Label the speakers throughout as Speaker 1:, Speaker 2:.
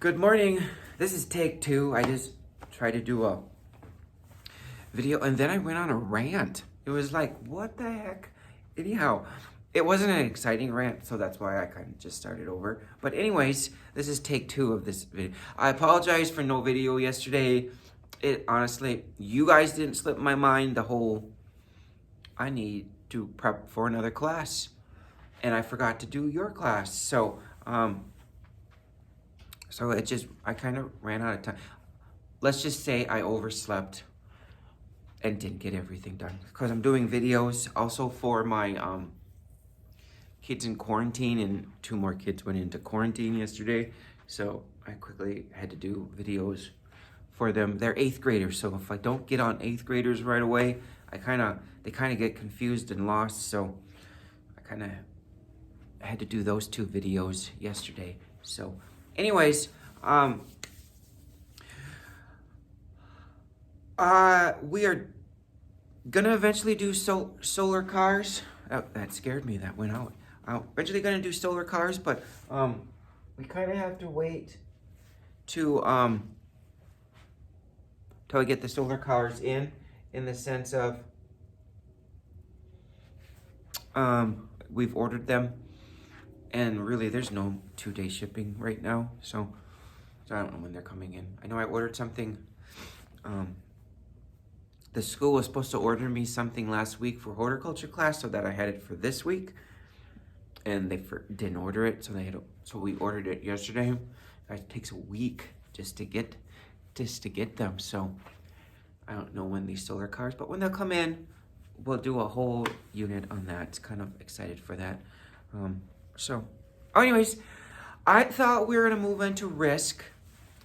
Speaker 1: Good morning. This is take two. I just tried to do a video and then I went on a rant. It was like, what the heck? Anyhow, it wasn't an exciting rant, so that's why I kind of just started over. But anyways, this is take two of this video. I apologize for no video yesterday. It honestly, you guys didn't slip my mind the whole, I need to prep for another class. And I forgot to do your class. So it just, I kind of ran out of time. Let's just say I overslept and didn't get everything done. Because I'm doing videos also for my kids in quarantine, and 2 more kids went into quarantine yesterday. So I quickly had to do videos for them. They're 8th graders, so if I don't get on 8th graders right away, they kind of get confused and lost. So I kind of had to do those 2 videos yesterday. So anyways, we are gonna eventually do solar cars. Oh, that scared me. That went out. Eventually gonna do solar cars, but we kind of have to wait to till we get the solar cars in the sense of we've ordered them. And really, there's no 2-day shipping right now, so I don't know when they're coming in. I know I ordered something. The school was supposed to order me something last week for horticulture class, so that I had it for this week, and they didn't order it, so we ordered it yesterday. It takes a week just to get them. So I don't know when these solar cars, but when they'll come in, we'll do a whole unit on that. Kind of excited for that. So, anyways, I thought we were going to move into risk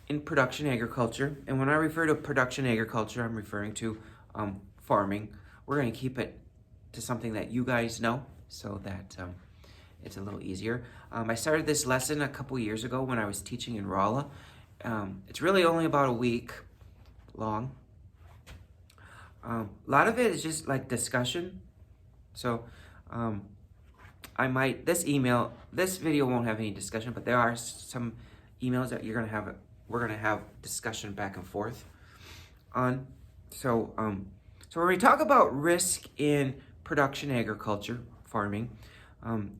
Speaker 1: in production agriculture. And when I refer to production agriculture, I'm referring to farming. We're going to keep it to something that you guys know so that it's a little easier. I started this lesson a couple years ago when I was teaching in Rolla. It's really only about a week long. A lot of it is just like discussion. So, this video won't have any discussion, but there are some emails that we're gonna have discussion back and forth on. So when we talk about risk in production agriculture, farming,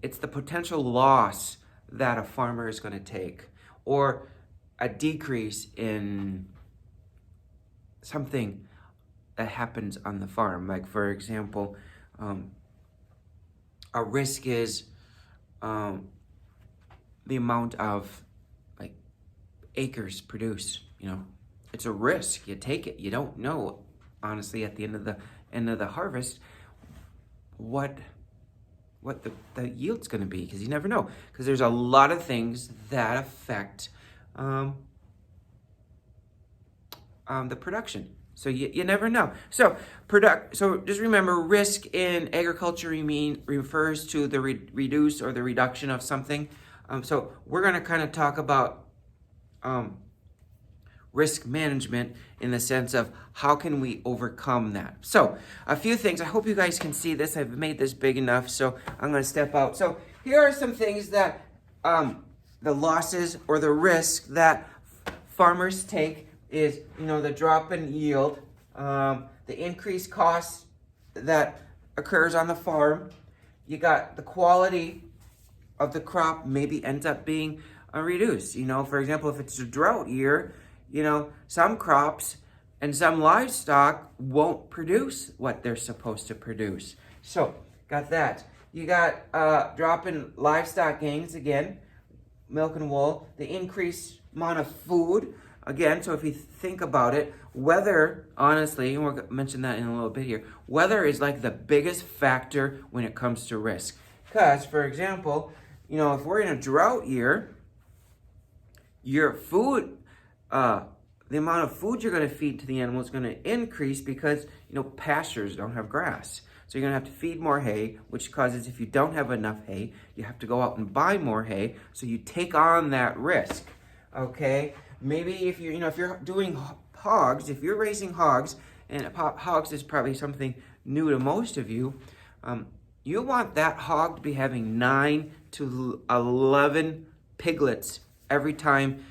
Speaker 1: it's the potential loss that a farmer is gonna take, or a decrease in something that happens on the farm. Like, for example, a risk is the amount of like acres produced. It's a risk. You take it. You don't know, honestly, at the end of the harvest what the yield's going to be, because you never know. Because there's a lot of things that affect the production. So you never know. So just remember, risk in agriculture refers to the reduce or the reduction of something. So we're going to kind of talk about risk management in the sense of how can we overcome that. So a few things. I hope you guys can see this. I've made this big enough, so I'm going to step out. So here are some things that the losses or the risk that farmers take is, the drop in yield, the increased cost that occurs on the farm. You got the quality of the crop maybe ends up being reduced. For example, if it's a drought year, some crops and some livestock won't produce what they're supposed to produce. So, got that. You got drop in livestock gains again, milk and wool, the increased amount of food. Again, so if you think about it, weather, honestly, and we'll mention that in a little bit here, weather is like the biggest factor when it comes to risk. Because, for example, if we're in a drought year, your food, the amount of food you're going to feed to the animal is going to increase because, pastures don't have grass. So you're going to have to feed more hay, which causes, if you don't have enough hay, you have to go out and buy more hay. So you take on that risk, okay? Maybe if you're doing hogs, if you're raising hogs, and hogs is probably something new to most of you, you want that hog to be having 9 to 11 piglets every time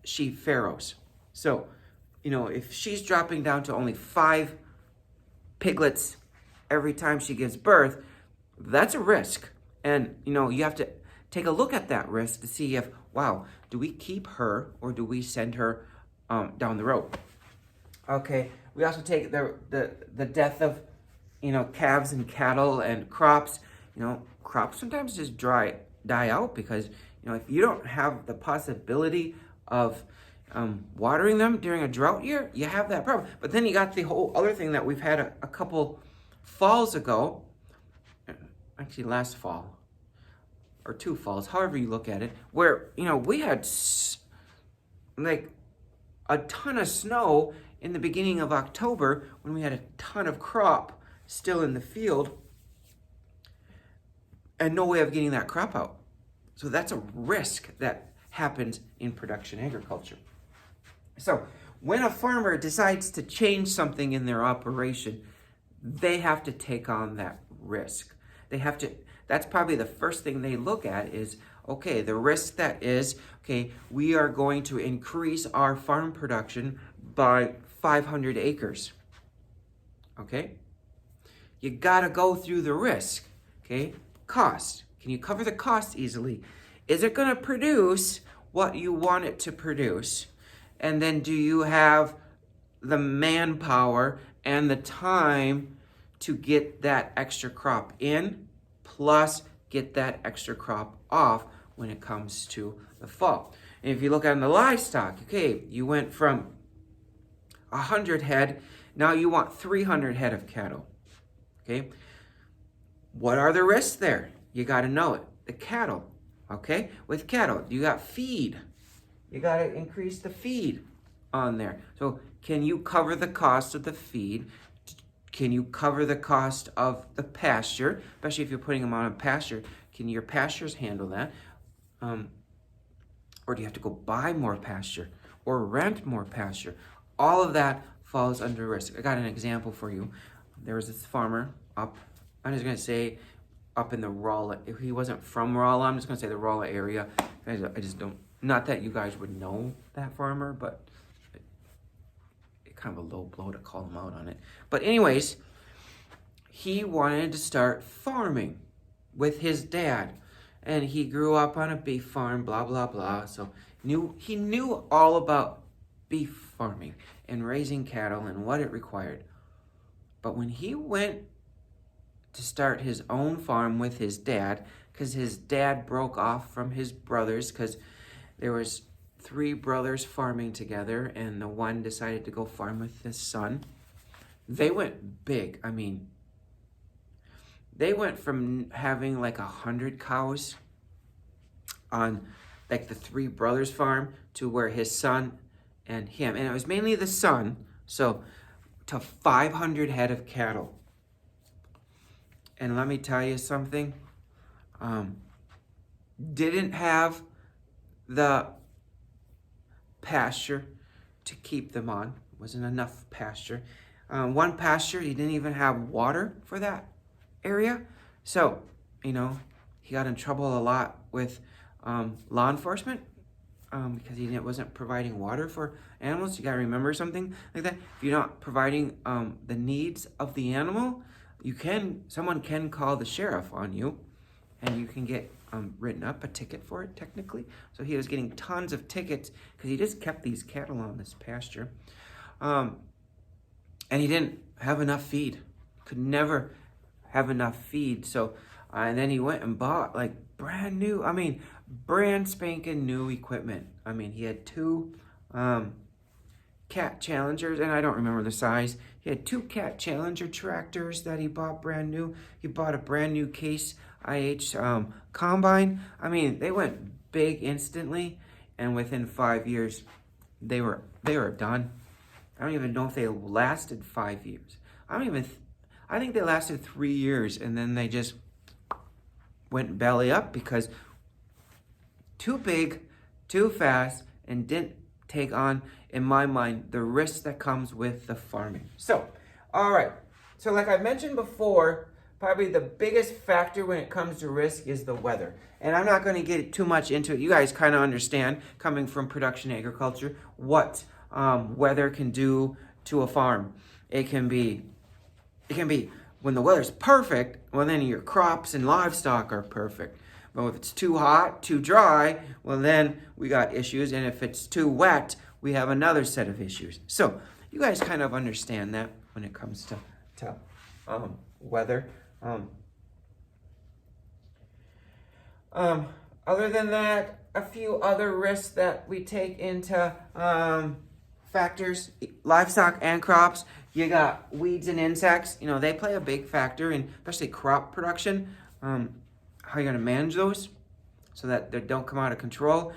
Speaker 1: sheep farrows. So, if she's dropping down to only 5 piglets every time she gives birth, that's a risk. And, you have to take a look at that risk to see if, wow, do we keep her or do we send her down the road? Okay, we also take the death of, calves and cattle and crops. Crops sometimes just die out because, if you don't have the possibility of watering them during a drought year, you have that problem. But then you got the whole other thing that we've had a couple falls ago, actually last fall, or 2 falls, however you look at it, where, we had like a ton of snow in the beginning of October when we had a ton of crop still in the field and no way of getting that crop out. So that's a risk that happens in production agriculture. So when a farmer decides to change something in their operation, they have to take on that risk. That's probably the first thing they look at is, okay, the risk that is, okay, we are going to increase our farm production by 500 acres. Okay? You gotta go through the risk. Okay? Cost. Can you cover the cost easily? Is it gonna produce what you want it to produce? And then do you have the manpower and the time to get that extra crop in, plus get that extra crop off when it comes to the fall? And if you look at the livestock, okay, you went from 100 head, now you want 300 head of cattle. Okay, what are the risks there? You got to know it. The cattle, okay? With cattle, you got feed. You got to increase the feed on there. So can you cover the cost of the feed? Can you cover the cost of the pasture? Especially if you're putting them on a pasture. Can your pastures handle that? Or do you have to go buy more pasture or rent more pasture? All of that falls under risk. I got an example for you. There was this farmer up, I'm just going to say up in the Rolla. If he wasn't from Rolla, I'm just going to say the Rolla area. I just don't, not that you guys would know that farmer, but it's kind of a low blow to call him out on it. But anyways, he wanted to start farming with his dad. And he grew up on a beef farm, blah, blah, blah. So he knew all about beef farming and raising cattle and what it required. But when he went to start his own farm with his dad, because his dad broke off from his brothers, because there was 3 brothers farming together, and the one decided to go farm with his son. They went big. I mean, they went from having like 100 cows on like the 3 brothers farm to where his son and him, and it was mainly the son, so to 500 head of cattle. And let me tell you something, didn't have the pasture to keep them on. Wasn't enough pasture. One pasture, he didn't even have water for that area. So, he got in trouble a lot with law enforcement because he wasn't providing water for animals. You got to remember something like that. If you're not providing the needs of the animal, someone can call the sheriff on you, and you can get written up a ticket for it, technically. So he was getting tons of tickets because he just kept these cattle on this pasture. And he didn't have enough feed. Could never have enough feed. So, and then he went and bought like brand spanking new equipment. I mean, he had 2 Cat Challengers, and I don't remember the size. He had 2 Cat Challenger tractors that he bought brand new. He bought a brand new Case IH combine. I mean, they went big instantly, and within 5 years, they were done. I don't even know if they lasted 5 years. I think they lasted 3 years, and then they just went belly up because too big, too fast, and didn't take on, in my mind, the risk that comes with the farming. So, all right. So like I mentioned before, probably the biggest factor when it comes to risk is the weather. And I'm not going to get too much into it. You guys kind of understand, coming from production agriculture, what weather can do to a farm. It can be when the weather's perfect, well then your crops and livestock are perfect. But if it's too hot, too dry, well then we got issues. And if it's too wet, we have another set of issues. So you guys kind of understand that when it comes to weather. Other than that, a few other risks that we take into factors, livestock and crops. You got weeds and insects. You know, they play a big factor in especially crop production. How are you going to manage those so that they don't come out of control?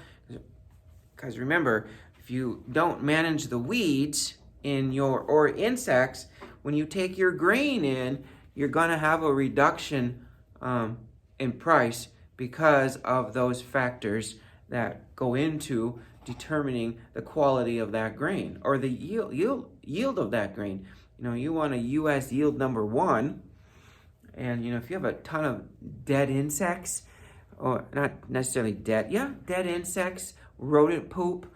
Speaker 1: Because remember, if you don't manage the weeds or insects, when you take your grain in, you're going to have a reduction in price because of those factors that go into determining the quality of that grain or the yield of that grain. You know, you want a U.S. yield number 1, and you know, if you have a ton of dead insects, or not necessarily dead insects, rodent poop,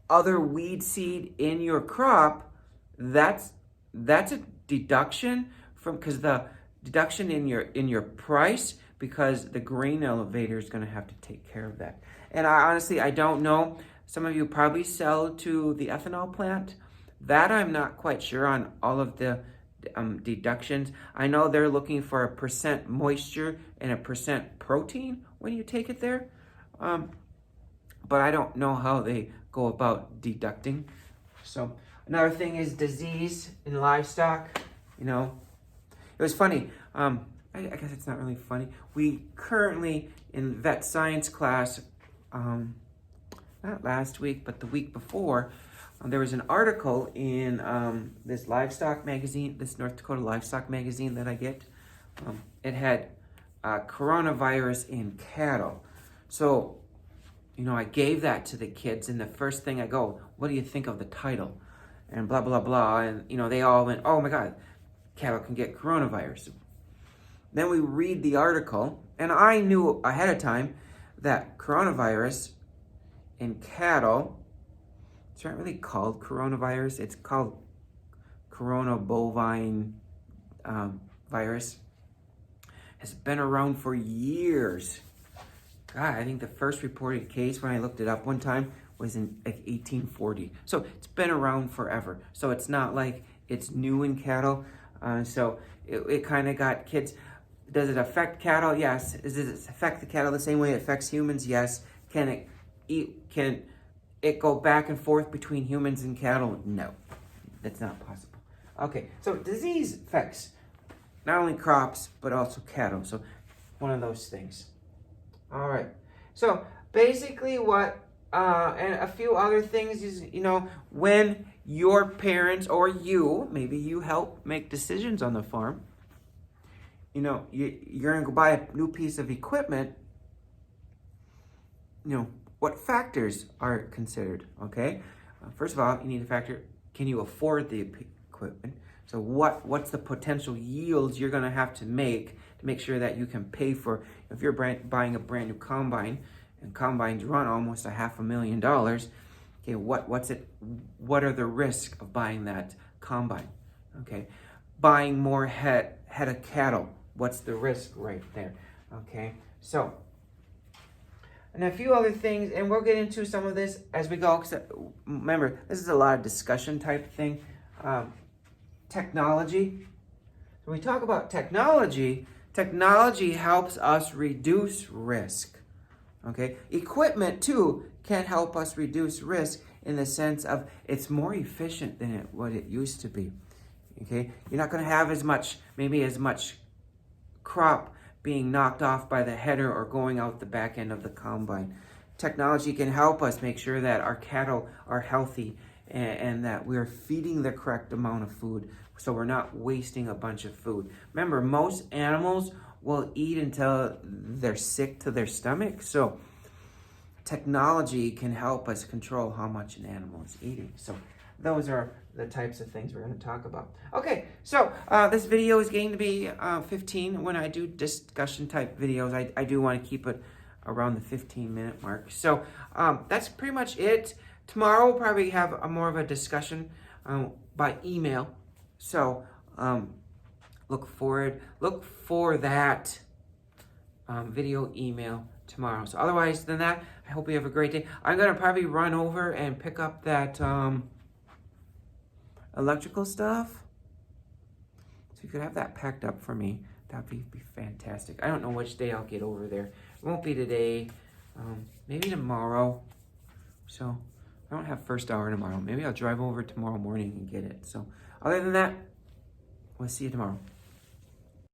Speaker 1: other weed seed in your crop, that's a deduction because the deduction in your price, because the grain elevator is going to have to take care of that. And I don't know. Some of you probably sell to the ethanol plant. That I'm not quite sure on all of the deductions. I know they're looking for a percent moisture and a percent protein when you take it there. But I don't know how they go about deducting. So another thing is disease in livestock. You know, it was funny. I guess it's not really funny. We currently, in vet science class, not last week, but the week before, there was an article in this livestock magazine, this North Dakota livestock magazine that I get. It had coronavirus in cattle. So, you know, I gave that to the kids, and the first thing I go, what do you think of the title? And blah, blah, blah. And, you know, they all went, oh my God, cattle can get coronavirus. Then we read the article, and I knew ahead of time that coronavirus in cattle, it's not really called coronavirus, it's called corona bovine virus, has been around for years. God, I think the first reported case when I looked it up one time was in like 1840. So it's been around forever. So it's not like it's new in cattle. So it kind of got kids. Does it affect cattle? Yes. Does it affect the cattle the same way it affects humans? Yes. Can it go back and forth between humans and cattle? No, that's not possible. Okay, so disease affects not only crops, but also cattle. So one of those things. All right. So basically and a few other things is, you know, when your parents or you, maybe you help make decisions on the farm, you know, you're going to go buy a new piece of equipment, you know, what factors are considered, okay? First of all, you need to factor, can you afford the equipment? So what's the potential yields you're going to have to make sure that you can pay for, if you're buying a brand new combine, and combines run almost $500,000, okay, what are the risks of buying that combine, okay? Buying more head of cattle, what's the risk right there, okay? So, and a few other things, and we'll get into some of this as we go, because remember, this is a lot of discussion type thing. Technology. When we talk about technology helps us reduce risk, okay? Equipment, too, can help us reduce risk in the sense of it's more efficient than what it used to be, okay? You're not going to have as much crop being knocked off by the header or going out the back end of the combine. Technology can help us make sure that our cattle are healthy and that we're feeding the correct amount of food so we're not wasting a bunch of food. Remember, most animals will eat until they're sick to their stomach. So technology can help us control how much an animal is eating. So those are the types of things we're going to talk about. Okay, so this video is going to be 15. When I do discussion type videos, I do want to keep it around the 15-minute mark. So that's pretty much it. Tomorrow we'll probably have a more of a discussion by email. So look for that video email tomorrow. So otherwise than that, I hope you have a great day. I'm going to probably run over and pick up that electrical stuff. So if you could have that packed up for me, that'd be fantastic. I don't know which day I'll get over there. It won't be today. Maybe tomorrow. So I don't have first hour tomorrow. Maybe I'll drive over tomorrow morning and get it. So other than that, we'll see you tomorrow.